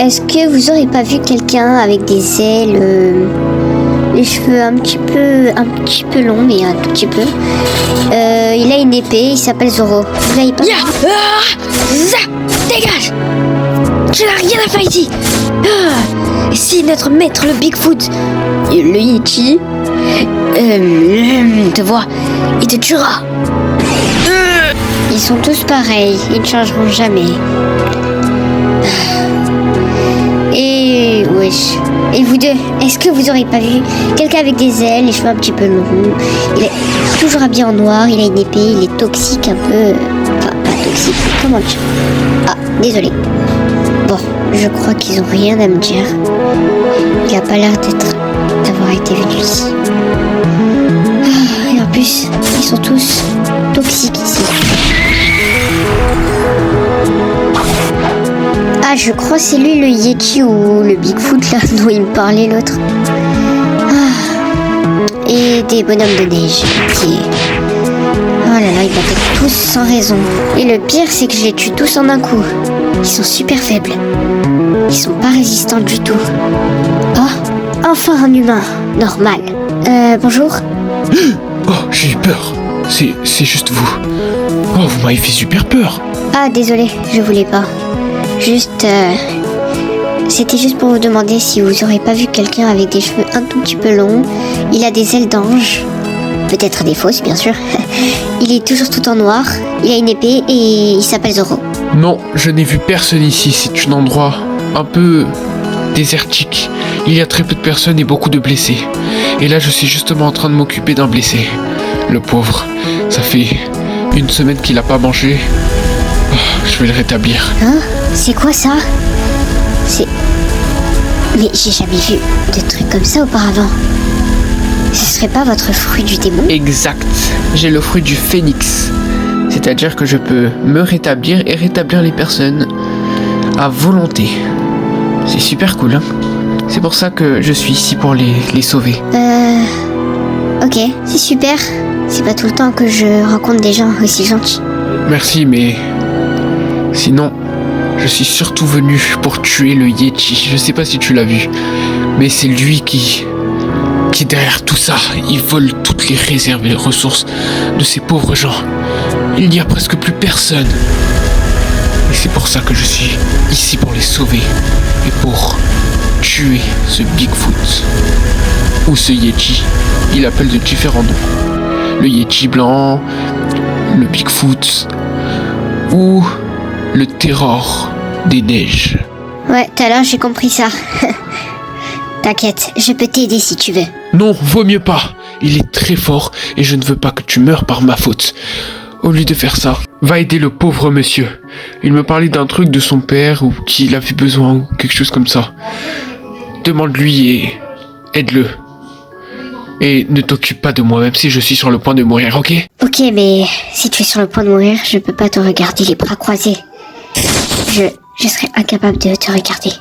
est-ce que vous aurez pas vu quelqu'un avec des ailes, les cheveux un petit peu longs, mais un tout petit peu. Il a une épée, il s'appelle Zoro. Vous l'avez pas vu? Dégage! Tu n'as rien à faire ici. C'est notre maître, le Bigfoot. Le Yeti te voit, il te tuera. Ils sont tous pareils, ils ne changeront jamais. Et wesh. Et vous deux, est-ce que vous aurez pas vu quelqu'un avec des ailes, les cheveux un petit peu longs? Il est toujours habillé en noir, il a une épée, il est toxique un peu. Enfin, pas toxique, comment dire? Ah, désolé. Bon, je crois qu'ils ont rien à me dire. Il a pas l'air d'avoir été venu ici. Et en plus, ils sont tous toxiques ici. Ah, je crois que c'est lui le Yeti ou le Bigfoot là dont il me parlait l'autre. Et des bonhommes de neige. Oh là là, ils m'attaquent tous sans raison. Et le pire, c'est que je les tue tous en un coup. Ils sont super faibles. Ils sont pas résistants du tout. Oh, enfin un humain. Normal. Bonjour. Oh, j'ai eu peur. C'est juste vous. Oh, vous m'avez fait super peur. Ah, désolé, je voulais pas. C'était juste pour vous demander si vous aurez pas vu quelqu'un avec des cheveux un tout petit peu longs. Il a des ailes d'ange. Peut-être des fausses, bien sûr. Il est toujours tout en noir. Il a une épée et il s'appelle Zoro. Non, je n'ai vu personne ici. C'est un endroit un peu désertique. Il y a très peu de personnes et beaucoup de blessés. Et là, je suis justement en train de m'occuper d'un blessé. Le pauvre, ça fait une semaine qu'il n'a pas mangé. Oh, je vais le rétablir. Hein? C'est quoi ça? Mais j'ai jamais vu de trucs comme ça auparavant. Ce serait pas votre fruit du démon? Exact. J'ai le fruit du phénix. C'est-à-dire que je peux me rétablir et rétablir les personnes à volonté. C'est super cool, hein? C'est pour ça que je suis ici pour les sauver. Ok, c'est super. C'est pas tout le temps que je rencontre des gens aussi gentils. Merci, mais... Sinon, je suis surtout venu pour tuer le Yeti. Je sais pas si tu l'as vu, mais c'est lui qui est derrière tout ça. Il vole toutes les réserves et les ressources de ces pauvres gens. Il n'y a presque plus personne. Et c'est pour ça que je suis ici pour les sauver et pour tuer ce Bigfoot ou ce Yeti. Il appelle de différents noms. Le Yeti blanc, le Bigfoot ou le Terror des neiges. Ouais, tout à l'heure j'ai compris ça. T'inquiète, je peux t'aider si tu veux. Non, vaut mieux pas. Il est très fort et je ne veux pas que tu meurs par ma faute. Au lieu de faire ça, va aider le pauvre monsieur. Il me parlait d'un truc de son père ou qu'il avait besoin ou quelque chose comme ça. Demande-lui et aide-le. Et ne t'occupe pas de moi même si je suis sur le point de mourir, ok? Ok, mais si tu es sur le point de mourir, je peux pas te regarder les bras croisés. Je serais incapable de te regarder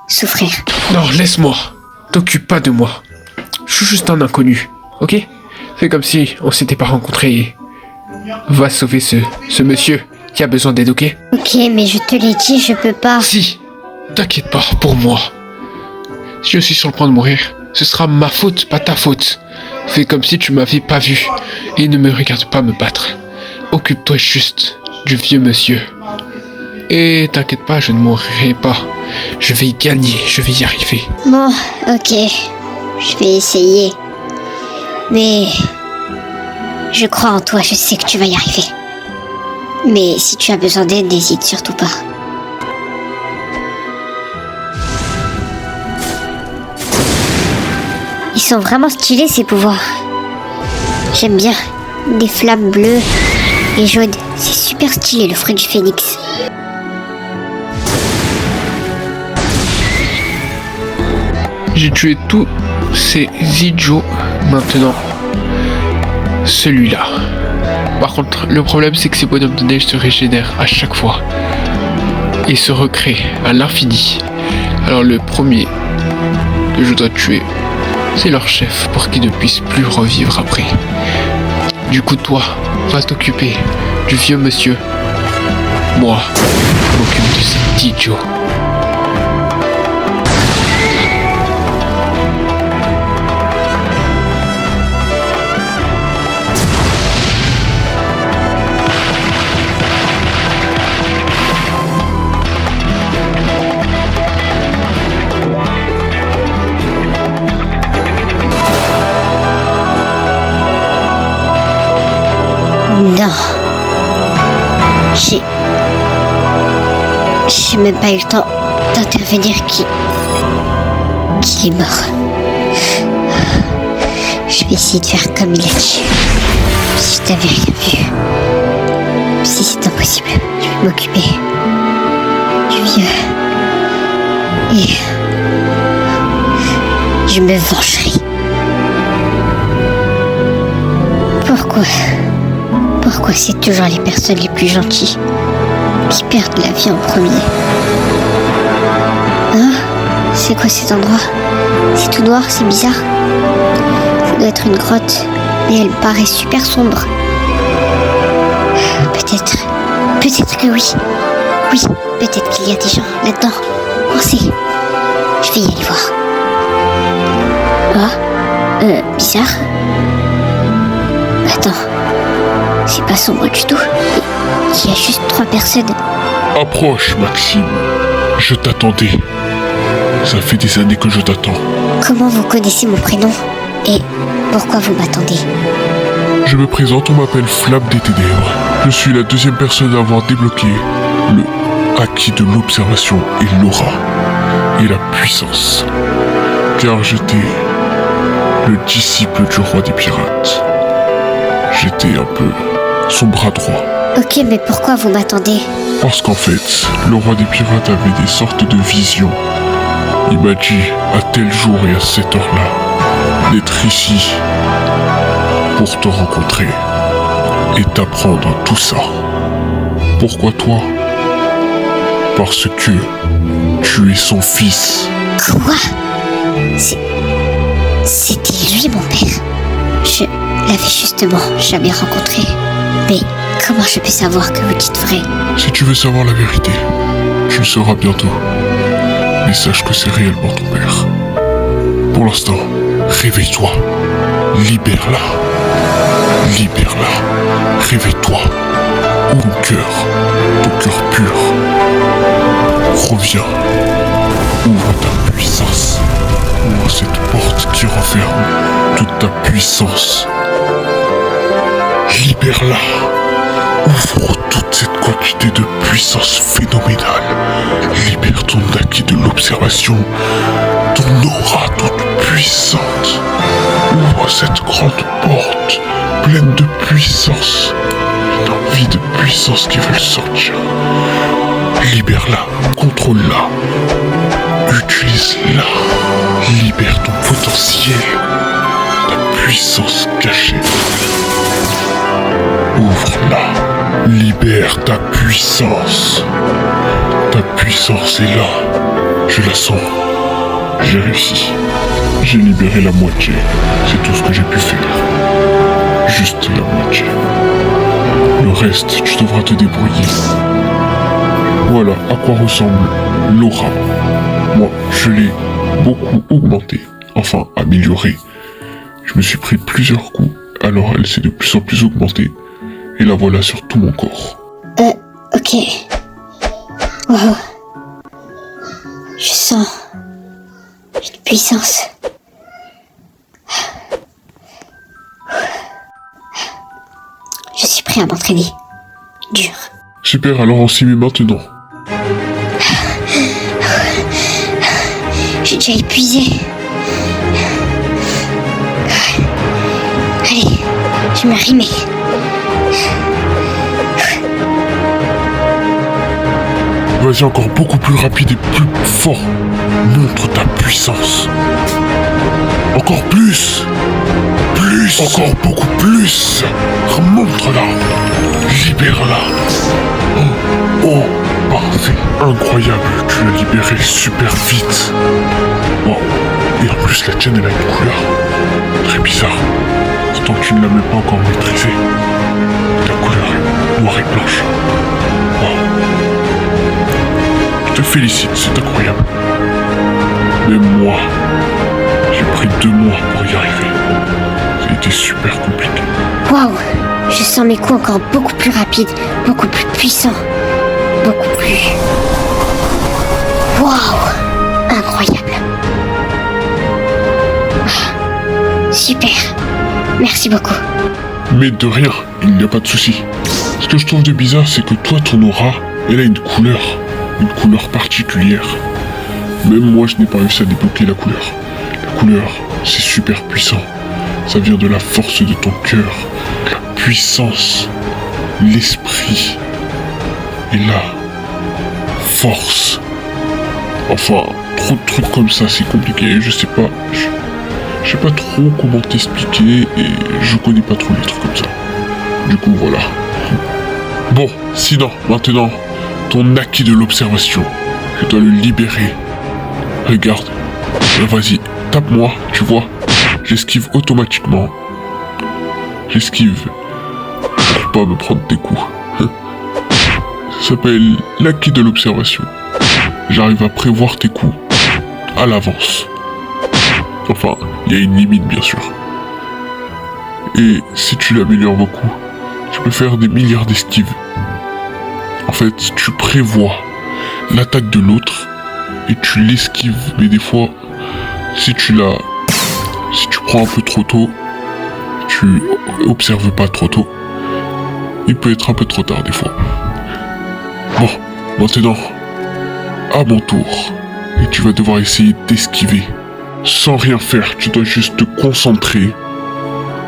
souffrir. Non, laisse-moi. T'occupe pas de moi. Je suis juste un inconnu, ok? Fais comme si on s'était pas rencontrés et va sauver ce monsieur qui a besoin d'aide, ok? Ok, mais je te l'ai dit, je peux pas. Si, t'inquiète pas, pour moi. Si je suis sur le point de mourir, ce sera ma faute, pas ta faute. Fais comme si tu m'avais pas vu et ne me regarde pas me battre. Occupe-toi juste du vieux monsieur. Et t'inquiète pas, je ne mourrai pas. Je vais y gagner, je vais y arriver. Bon, ok. Je vais essayer. Mais... je crois en toi, je sais que tu vas y arriver. Mais si tu as besoin d'aide, n'hésite surtout pas. Ils sont vraiment stylés ces pouvoirs. J'aime bien. Des flammes bleues et jaunes. C'est super stylé le fruit du phénix. J'ai tué tous ces idiots. Maintenant, celui-là. Par contre, le problème c'est que ces bonhommes de neige se régénèrent à chaque fois et se recréent à l'infini. Alors le premier que je dois tuer, c'est leur chef pour qu'ils ne puissent plus revivre après. Du coup, toi, va t'occuper du vieux monsieur. Moi, je m'occupe de cet idiot. j'ai même pas eu le temps d'intervenir qu'il est mort. Je vais essayer de faire comme il a dit. Si je t'avais rien vu. Si c'est impossible, je vais m'occuper du vieux. Et je me vengerai. Pourquoi c'est toujours les personnes les plus gentilles qui perdent la vie en premier? Hein? C'est quoi cet endroit? C'est tout noir, c'est bizarre. Ça doit être une grotte, mais elle paraît super sombre. Peut-être que oui. Oui, peut-être qu'il y a des gens là-dedans. Pensez. Je vais y aller voir. Bizarre. Attends. C'est pas sombre du tout. Il y a juste 3 personnes. Approche, Maxime. Je t'attendais. Ça fait des années que je t'attends. Comment vous connaissez mon prénom? Et pourquoi vous m'attendez? Je me présente, on m'appelle Flamme des Ténèbres. Je suis la 2e personne à avoir débloqué le acquis de l'observation et l'aura et la puissance. Car j'étais le disciple du roi des pirates. J'étais un peu son bras droit. Ok, mais pourquoi vous m'attendez? Parce qu'en fait, le roi des pirates avait des sortes de visions. Il m'a dit à tel jour et à cette heure-là d'être ici pour te rencontrer et t'apprendre tout ça. Pourquoi toi? Parce que tu es son fils. Quoi? C'était lui mon père. Je l'avais justement jamais rencontré. Mais comment je peux savoir que vous dites vrai? Si tu veux savoir la vérité, tu le sauras bientôt. Mais sache que c'est réellement ton père. Pour l'instant, réveille-toi. Libère-la. Libère-la. Réveille-toi. Ouvre ton cœur pur. Reviens. Ouvre ta puissance. Ouvre cette porte qui renferme toute ta puissance. Libère-la. Ouvre toute cette quantité de puissance phénoménale. Libère ton acquis de l'observation, ton aura toute puissante. Ouvre cette grande porte pleine de puissance. Une envie de puissance qui veut sortir. Libère-la, contrôle-la, utilise-la. Libère ton potentiel, ta puissance cachée. Ouvre-la, libère ta puissance. Ta puissance est là, je la sens. J'ai réussi. J'ai libéré la moitié, c'est tout ce que j'ai pu faire. Juste la moitié. Le reste, tu devras te débrouiller. Voilà à quoi ressemble l'aura. Moi, je l'ai beaucoup augmenté, enfin amélioré. Je me suis pris plusieurs coups, alors elle s'est de plus en plus augmentée. Et la voilà sur tout mon corps. Ok. Wow. Je sens une puissance. Je suis prêt à m'entraîner. Dur. Super, alors on s'y met maintenant. J'ai déjà épuisé. Allez, je me remets. Vas-y, encore beaucoup plus rapide et plus fort. Montre ta puissance. Encore plus. Plus. Encore beaucoup plus. Montre-la. Libère-la. Oh, parfait. Incroyable. Tu l'as libérée super vite. Wow. Et en plus, la tienne, elle a une couleur très bizarre. Pourtant, tu ne l'as même pas encore maîtrisée. Ta couleur est noire et blanche. Wow. Je te félicite, c'est incroyable. Même moi, j'ai pris 2 mois pour y arriver. Ça a été super compliqué. Waouh, je sens mes coups encore beaucoup plus rapides, beaucoup plus puissants, beaucoup plus... Waouh, incroyable. Super, merci beaucoup. Mais de rien, il n'y a pas de souci. Ce que je trouve de bizarre, c'est que toi, ton aura, elle a une couleur. une couleur particulière. Même moi, je n'ai pas réussi à débloquer la couleur. La couleur, c'est super puissant. Ça vient de la force de ton cœur, la puissance, l'esprit et la force. Enfin, trop de trucs comme ça, c'est compliqué. Je sais pas trop comment t'expliquer et je connais pas trop les trucs comme ça. Du coup, voilà. Bon, sinon, maintenant, ton acquis de l'observation, je dois le libérer. Regarde, vas-y, tape-moi, tu vois. J'esquive automatiquement. J'esquive pour pas me prendre des coups. Ça s'appelle l'acquis de l'observation. J'arrive à prévoir tes coups à l'avance. Enfin, il y a une limite bien sûr. Et si tu l'améliores beaucoup, tu peux faire des milliards d'esquives. En fait, tu prévois l'attaque de l'autre et tu l'esquives. Mais des fois, si tu prends un peu trop tôt, tu observes pas trop tôt, il peut être un peu trop tard des fois. Bon, maintenant, à mon tour. Et tu vas devoir essayer d'esquiver. Sans rien faire, tu dois juste te concentrer.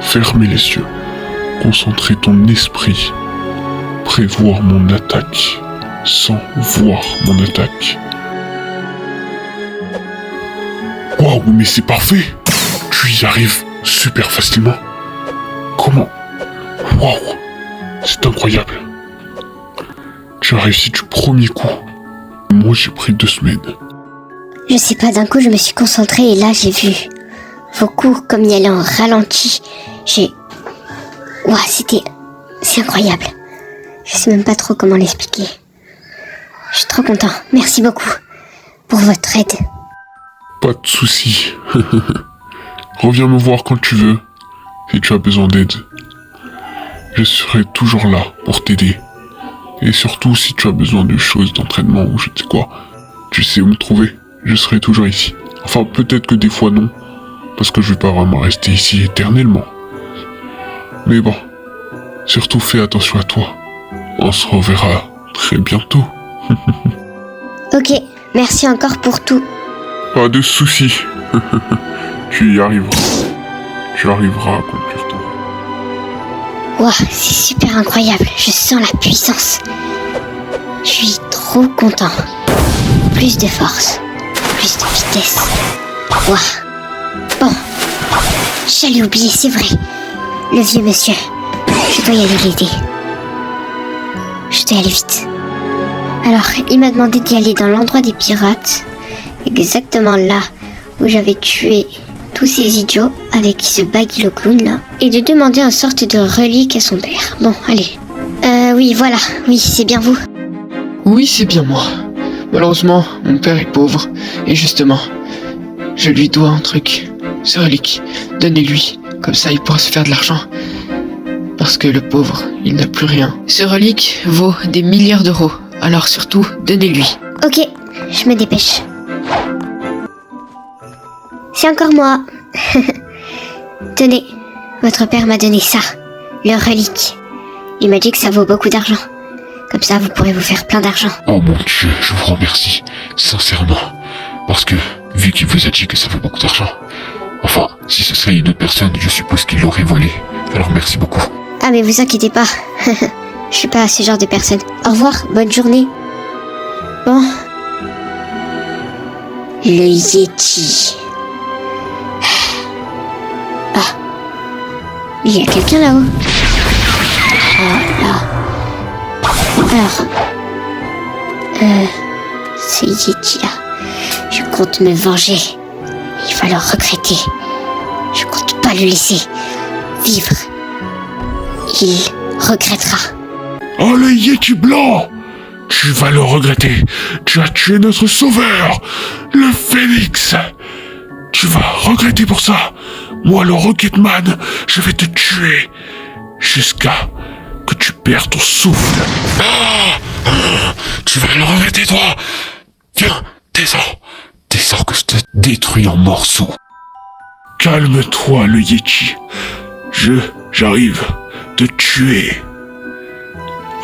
Fermer les yeux. Concentrer ton esprit. Prévoir mon attaque. Sans voir mon attaque. Waouh, mais c'est parfait! Tu y arrives super facilement. Comment? Waouh! C'est incroyable. Tu as réussi du premier coup. Moi, j'ai pris 2 semaines. Je sais pas, d'un coup je me suis concentrée et là j'ai vu vos coups comme y allaient en ralenti. Ouah, c'est incroyable. Je sais même pas trop comment l'expliquer. Je suis trop content. Merci beaucoup pour votre aide. Pas de soucis. Reviens me voir quand tu veux, si tu as besoin d'aide. Je serai toujours là pour t'aider. Et surtout, si tu as besoin de choses d'entraînement ou je ne sais quoi, tu sais où me trouver. Je serai toujours ici. Enfin, peut-être que des fois non, parce que je vais pas vraiment rester ici éternellement. Mais bon, surtout fais attention à toi. On se reverra très bientôt. Ok, merci encore pour tout. Pas de soucis. Tu y arriveras. Tu arriveras à accomplir ton rêve. Ouah, c'est super incroyable. Je sens la puissance. Je suis trop content. Plus de force. Plus de vitesse. Ouah. Bon. J'allais oublier, c'est vrai. Le vieux monsieur. Je dois y aller l'aider. Je dois y aller vite. Alors, il m'a demandé d'y aller dans l'endroit des pirates. Exactement là où j'avais tué tous ces idiots avec ce Baggy le clown là. Et de demander une sorte de relique à son père. Bon, allez. Oui, voilà. Oui, c'est bien vous. Oui, c'est bien moi. Malheureusement, mon père est pauvre. Et justement, je lui dois un truc. Ce relique, donnez-lui. Comme ça, il pourra se faire de l'argent. Parce que le pauvre, il n'a plus rien. Ce relique vaut des milliards d'euros. Alors surtout, donnez-lui. Ok, je me dépêche. C'est encore moi. Tenez, votre père m'a donné ça, le relique. Il m'a dit que ça vaut beaucoup d'argent. Comme ça, vous pourrez vous faire plein d'argent. Oh mon Dieu, je vous remercie, sincèrement. Parce que, vu qu'il vous a dit que ça vaut beaucoup d'argent, enfin, si ce serait une autre personne, je suppose qu'il l'aurait volé. Alors merci beaucoup. Ah mais vous inquiétez pas. Je suis pas ce genre de personne. Au revoir, bonne journée. Bon. Le Yeti. Ah. Il y a quelqu'un là-haut. Oh là. Alors. Ce Yeti là. Je compte me venger. Il va le regretter. Je compte pas le laisser vivre. Il regrettera. Oh le Yeti blanc! Tu vas le regretter. Tu as tué notre sauveur, le Phénix. Tu vas regretter pour ça. Moi, le Rocketman, je vais te tuer jusqu'à que tu perds ton souffle. Tu vas le regretter, toi. Viens, descends. Descends que je te détruis en morceaux. Calme-toi, le Yeti. J'arrive te tuer.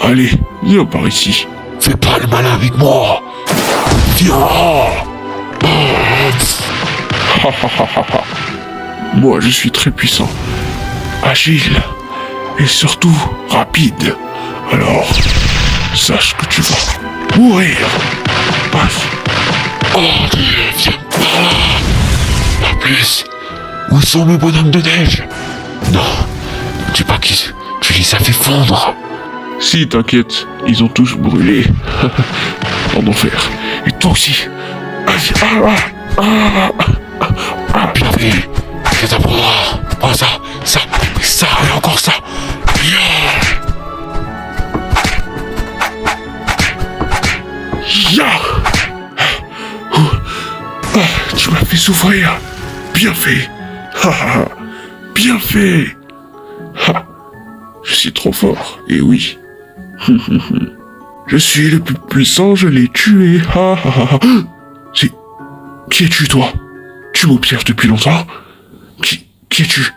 Allez, viens par ici. Fais pas le malin avec moi. Viens. Moi, je suis très puissant, agile et surtout rapide. Alors, sache que tu vas mourir. Oh, viens par là. Pas plus. Où sont mes bonhommes de neige? Non, ne dis pas que tu les as fait fondre. Si, t'inquiète, ils ont tous brûlé. En enfer. Et toi aussi. Bien fait. C'est à moi. Oh, ça, et encore ça. Ya. Tu m'as fait souffrir. Bien fait. Bien fait. Je suis trop fort. Et oui. Je suis le plus puissant, je l'ai tué. Qui es-tu, toi? Tu m'observes depuis longtemps? Qui es-tu?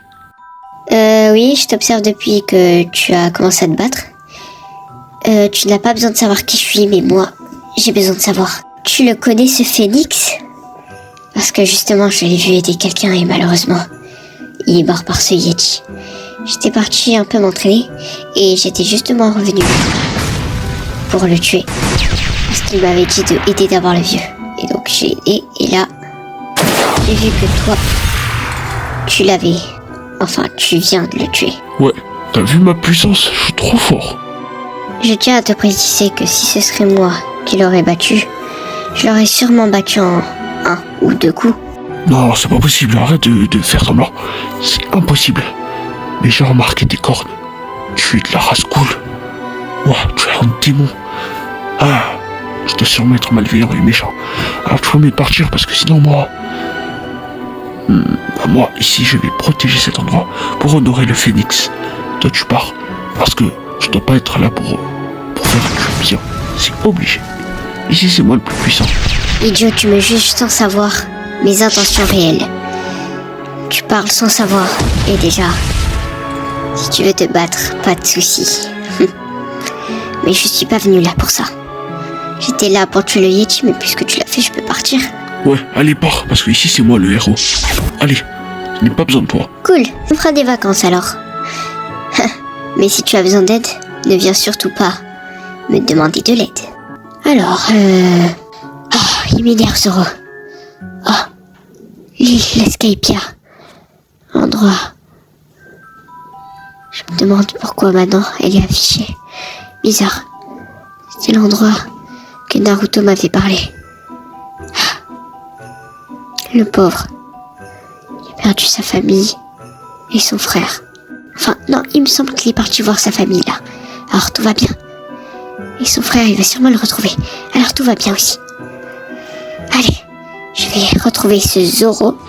Oui, je t'observe depuis que tu as commencé à te battre. Tu n'as pas besoin de savoir qui je suis, mais moi, j'ai besoin de savoir. Tu le connais, ce phénix? Parce que justement, je l'ai vu aider quelqu'un et malheureusement, il est mort par ce Yeti. J'étais parti un peu m'entraîner et j'étais justement revenu pour le tuer. Parce qu'il m'avait dit d'aider d'abord le vieux. Et donc j'ai aidé et là, j'ai vu que toi, tu l'avais. Enfin, tu viens de le tuer. Ouais, t'as vu ma puissance? Je suis trop fort. Je tiens à te préciser que si ce serait moi qui l'aurais battu, je l'aurais sûrement battu en 1 ou 2 coups. Non, c'est pas possible, arrête de faire semblant. C'est impossible. Mais j'ai remarqué tes cornes. Tu es de la race cool. Ouah, tu es un démon. Je dois sûrement être malveillant et méchant. Alors tu faut mieux partir parce que sinon moi... moi, ici, je vais protéger cet endroit pour honorer le phénix. Toi, tu pars. Parce que je dois pas être là pour faire du bien. C'est obligé. Ici, c'est moi le plus puissant. Idiot, tu me juges sans savoir mes intentions réelles. Tu parles sans savoir. Et déjà, si tu veux te battre, pas de soucis. Mais je suis pas venu là pour ça. J'étais là pour tuer le Yeti, mais puisque tu l'as fait, je peux partir. Ouais, allez, pars, parce que ici, c'est moi le héros. Allez, je n'ai pas besoin de toi. Cool, on fera des vacances alors. Mais si tu as besoin d'aide, ne viens surtout pas me demander de l'aide. Alors, il m'énerve, Zoro. L'île Escapia. Endroit. Je me demande pourquoi maintenant elle est affichée. Bizarre. C'est l'endroit que Naruto m'avait parlé. Le pauvre. Il a perdu sa famille et son frère. Enfin, non, il me semble qu'il est parti voir sa famille là. Alors tout va bien. Et son frère, il va sûrement le retrouver. Alors tout va bien aussi. Allez, je vais retrouver ce Zoro.